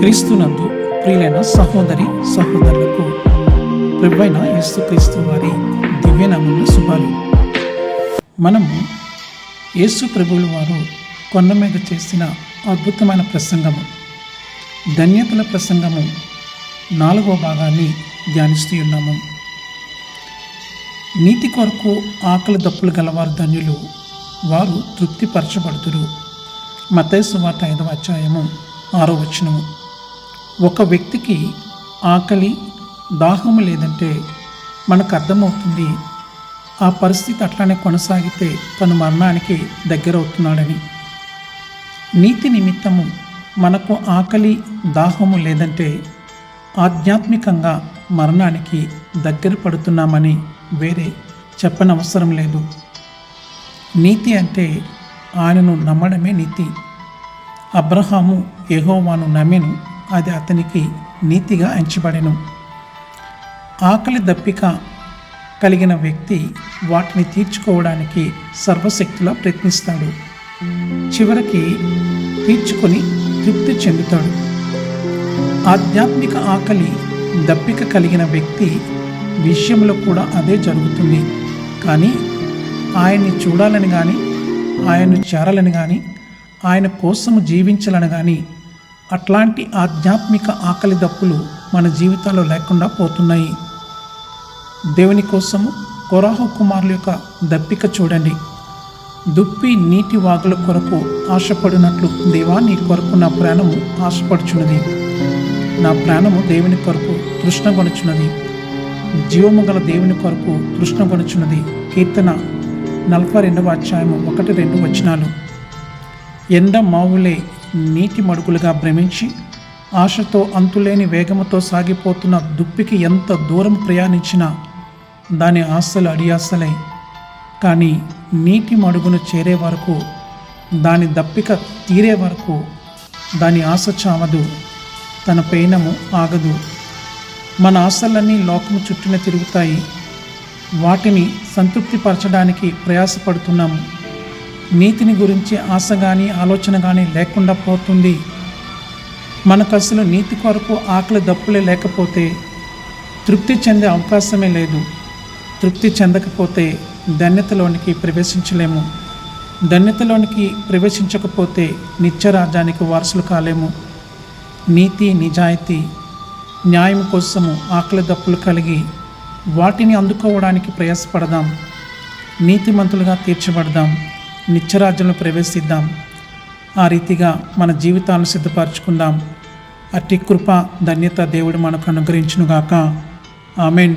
క్రీస్తునందు ప్రియులైన సహోదరి సహోదరులకు ప్రభువైన యేసుక్రీస్తు వారి దివ్యనామమున శుభాలు. మనము యేసు ప్రభువుల వారు కొండ మీద చేసిన అద్భుతమైన ప్రసంగము, ధన్యతల ప్రసంగము 4వ భాగాన్ని ధ్యానిస్తూ ఉన్నాము. నీతి కొరకు ఆకలి దప్పులు గలవారు ధన్యులు, వారు తృప్తిపరచబడుతురు. మత్తయి సువార్త 5వ అధ్యాయము 6వ వచనము. ఒక వ్యక్తికి ఆకలి దాహము లేదంటే మనకు అర్థమవుతుంది ఆ పరిస్థితి అట్లానే కొనసాగితే తను మరణానికి దగ్గరవుతున్నాడని. నీతి నిమిత్తము మనకు ఆకలి దాహము లేదంటే ఆధ్యాత్మికంగా మరణానికి దగ్గర పడుతున్నామని వేరే చెప్పనవసరం లేదు. నీతి అంటే ఆయనను నమ్మడమే నీతి. అబ్రహాము యెహోవాను నమ్మెను, అది అతనికి నీతిగా ఎంచబడెను. ఆకలి దప్పిక కలిగిన వ్యక్తి వాటిని తీర్చుకోవడానికి సర్వశక్తిలా ప్రయత్నిస్తాడు. చివరికి తీర్చుకొని తృప్తి చెందుతాడు. ఆధ్యాత్మిక ఆకలి దప్పిక కలిగిన వ్యక్తి విషయంలో కూడా అదే జరుగుతుంది. కానీ ఆయన్ని చూడాలని కానీ, ఆయన్ను చేరాలని కానీ, ఆయన కోసము జీవించాలని కానీ అట్లాంటి ఆధ్యాత్మిక ఆకలి దప్పులు మన జీవితాల్లో లేకుండా పోతున్నాయి. దేవుని కోసము కొరాహు కుమారుల యొక్క దప్పిక చూడండి. దుప్పి నీటి వాగుల కొరకు ఆశపడినట్లు, దేవా నీ కొరకు నా ప్రాణము ఆశపడుచున్నది, నా ప్రాణము దేవుని కొరకు తృష్ణగొనుచున్నది, జీవము గల దేవుని కొరకు తృష్ణగొనుచున్నది. కీర్తన 42వ అధ్యాయము 1-2 వచనాలు. ఎండ మావులే నీటి మడుగులుగా భ్రమించి ఆశతో అంతులేని వేగముతో సాగిపోతున్న దుప్పికి ఎంత దూరం ప్రయాణించినా దాని ఆశలు అడియాసలే. కానీ నీటి మడుగును చేరే వరకు, దాని దప్పిక తీరే వరకు దాని ఆశ చావదు, తన పయనము ఆగదు. మన ఆశలన్నీ లోకము చుట్టూనే తిరుగుతాయి. వాటిని సంతృప్తిపరచడానికి ప్రయాసపడుతున్నాము. నీతిని గురించి ఆశ కానీ ఆలోచన కానీ లేకుండా పోతుంది. మనకు అసలు నీతి కొరకు ఆకలి దప్పులే లేకపోతే తృప్తి చెందే అవకాశమే లేదు. తృప్తి చెందకపోతే ధన్యతలోనికి ప్రవేశించలేము. ధన్యతలోనికి ప్రవేశించకపోతే నిత్యరాజ్యానికి వారసులు కాలేము. నీతి, నిజాయితీ, న్యాయం కోసము ఆకలి దప్పులు కలిగి వాటిని అందుకోవడానికి ప్రయాసపడదాం. నీతిమంతులుగా తీర్చబడదాం. నిత్యరాజ్యంలో ప్రవేశిద్దాం. ఆ రీతిగా మన జీవితాలను సిద్ధపరచుకుందాం. అట్టి కృప ధన్యత దేవుడు మనకు అనుగ్రహించునుగాక. ఆమెన్.